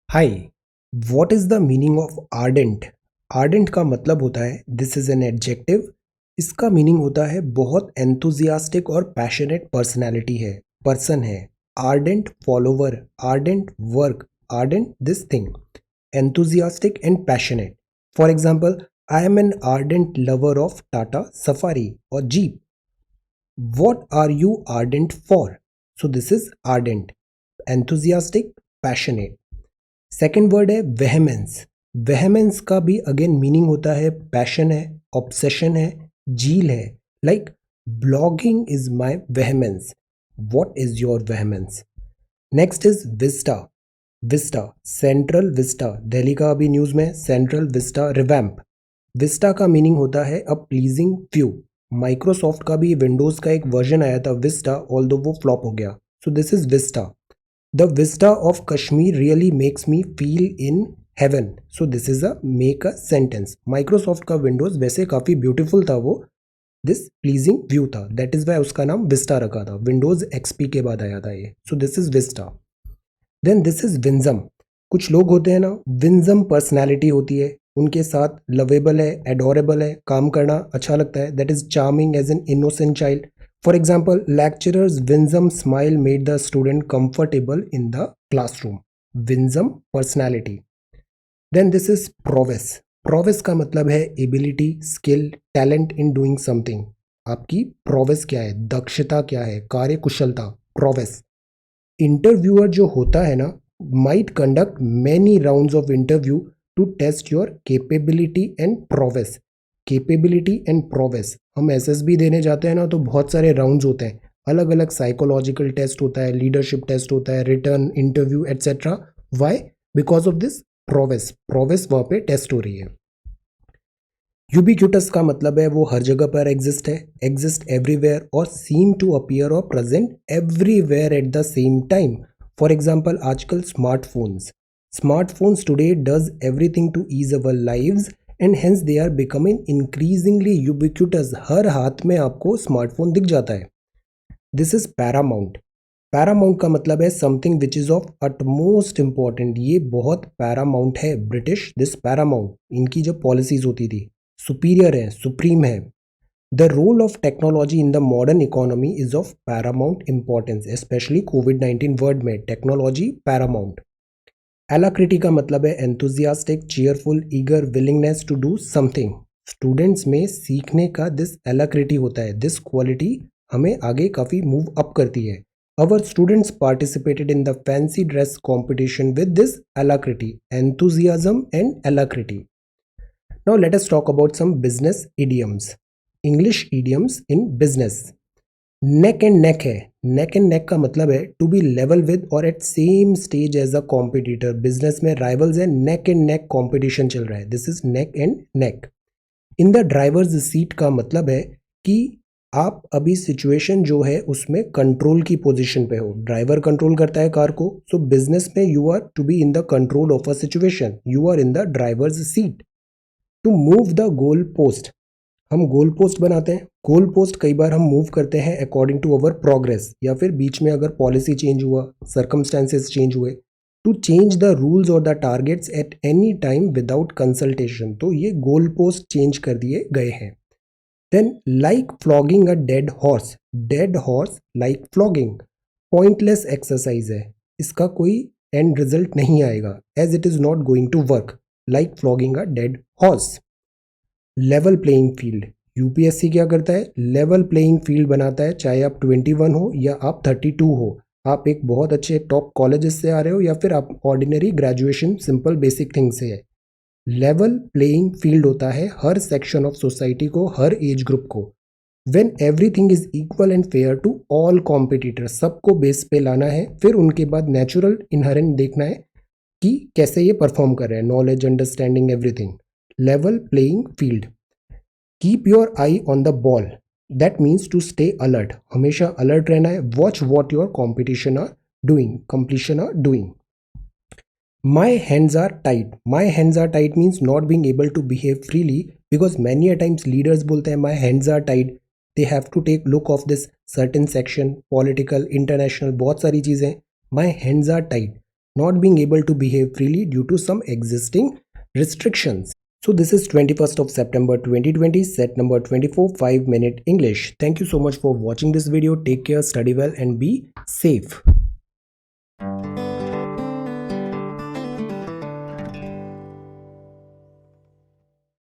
Hi. What is the meaning of ardent? Ardent का मतलब होता है दिस इज एन एडजेक्टिव। इसका मीनिंग होता है बहुत एंथुजियास्टिक और पैशनेट पर्सनैलिटी है, पर्सन है। Ardent follower, ardent work, ardent this thing, enthusiastic and passionate. For example, I am an ardent lover of Tata Safari और jeep. What are you ardent for? So this is ardent, enthusiastic, passionate. Second word है vehemence. वेहेमेंस का भी again meaning होता है passion है, obsession है, zeal है। Like blogging is my vehemence. What is your vehemence? Next is vista. Vista, central vista, Delhi का अभी न्यूज में सेंट्रल विस्टा रिवैम्प। विस्टा का मीनिंग होता है अ प्लीजिंग व्यू। माइक्रोसॉफ्ट का भी विंडोज का एक वर्जन आया था विस्टा, ऑल्दो वो फ्लॉप हो गया। सो this is Vista. The vista of Kashmir really makes me feel in heaven. So this is a make a sentence. Microsoft का Windows वैसे काफ़ी beautiful था वो, this pleasing view था, that is why उसका नाम Vista रखा था। Windows XP के बाद आया था ये। So this is Vista. Then this is Winsome. कुछ लोग होते हैं ना, Winsome personality होती है, उनके साथ lovable है, adorable है, काम करना अच्छा लगता है, that is charming as an innocent child. For example, lecturer's winsome smile made the student comfortable in the classroom. Winsome personality. Then this is prowess. Prowess का मतलब है ability, skill, talent in doing something. आपकी prowess क्या है, दक्षता क्या है, कार्य कुशलता, prowess. इंटरव्यूअर जो होता है ना, might conduct many rounds of interview to test your capability and prowess. Capability and prowess, हम एसएसबी देने जाते हैं ना तो बहुत सारे राउंड्स होते हैं, अलग अलग साइकोलॉजिकल टेस्ट होता है, लीडरशिप टेस्ट होता है, return interview etcetera. Why? Because of this prowess. Prowess वहाँ पे टेस्ट हो रही है। यूबिक्यूटस का मतलब है वो हर जगह पर एग्जिस्ट है, एग्जिस्ट एवरीवेयर और सीम टू अपीयर और present everywhere at the same time. For example, आजकल smartphones today does everything to ease our lives and hence they are becoming increasingly ubiquitous. हर हाथ में आपको स्मार्टफोन दिख जाता है। This is Paramount. पैरामाउंट का मतलब है something which is of utmost important. ये बहुत पैरामाउंट है। ब्रिटिश दिस पैरामाउंट, इनकी जो पॉलिसीज होती थी, सुपीरियर है, सुप्रीम है। The role of technology in the modern economy is of paramount importance, specially कोविड-19 वर्ल्ड में टेक्नोलॉजी पैरामाउंट। एलाक्रिटी का मतलब है enthusiastic, cheerful, eager, willingness to do something. Students में सीखने का दिस एलाक्रिटी होता है, दिस क्वालिटी हमें आगे काफ़ी मूव अप करती है। Our students participated in the fancy dress competition with this alacrity, enthusiasm and alacrity. Now let us talk about some business idioms, English idioms in business. Neck and neck है। Neck and neck का मतलब है to be level with और at same stage as a competitor. Business में rivals है, neck and neck competition चल रहा है, this is neck and neck. In the driver's seat का मतलब है कि आप अभी सिचुएशन जो है उसमें कंट्रोल की पोजीशन पे हो, ड्राइवर कंट्रोल करता है कार को। सो बिजनेस में you are to be in the control of a situation, you are in the driver's seat. To move the goal post, हम गोल पोस्ट बनाते हैं। गोल पोस्ट कई बार हम मूव करते हैं अकॉर्डिंग टू अवर प्रोग्रेस, या फिर बीच में अगर पॉलिसी चेंज हुआ, सर्कमस्टेंसेस चेंज हुए। टू चेंज द रूल्स और the targets at any time without consultation, तो ये गोल पोस्ट चेंज कर दिए गए हैं। Then like flogging a dead horse, dead horse like flogging, pointless exercise है, इसका कोई एंड रिजल्ट नहीं आएगा, as it is not going to work, like flogging a dead horse. Level playing field, UPSC क्या करता है, लेवल प्लेइंग फील्ड बनाता है, चाहे आप 21 हो या आप 32 हो, आप एक बहुत अच्छे टॉप कॉलेजेस से आ रहे हो या फिर आप ordinary graduation simple basic thing से है। लेवल प्लेइंग फील्ड होता है हर सेक्शन ऑफ सोसाइटी को, हर एज ग्रुप को। When everything is equal and fair to all competitor, सबको बेस पे लाना है, फिर उनके बाद नेचुरल इनहेरेंट देखना है कि कैसे ये परफॉर्म कर रहे हैं, knowledge, understanding, everything. Level playing field. Keep your eye on the ball, that means to stay alert, हमेशा अलर्ट रहना है। Watch what your competition are doing, competition are doing. My hands are tight, my hands are tight means not being able to behave freely, because many a times leaders बोलते हैं my hands are tight, they have to take look of this certain section, political, international, बहुत सारी चीज़ें। My hands are tight, not being able to behave freely due to some existing restrictions. So this is 21st of September 2020, set number 24, 5-minute English. Thank you so much for watching this video. Take care, study well and be safe.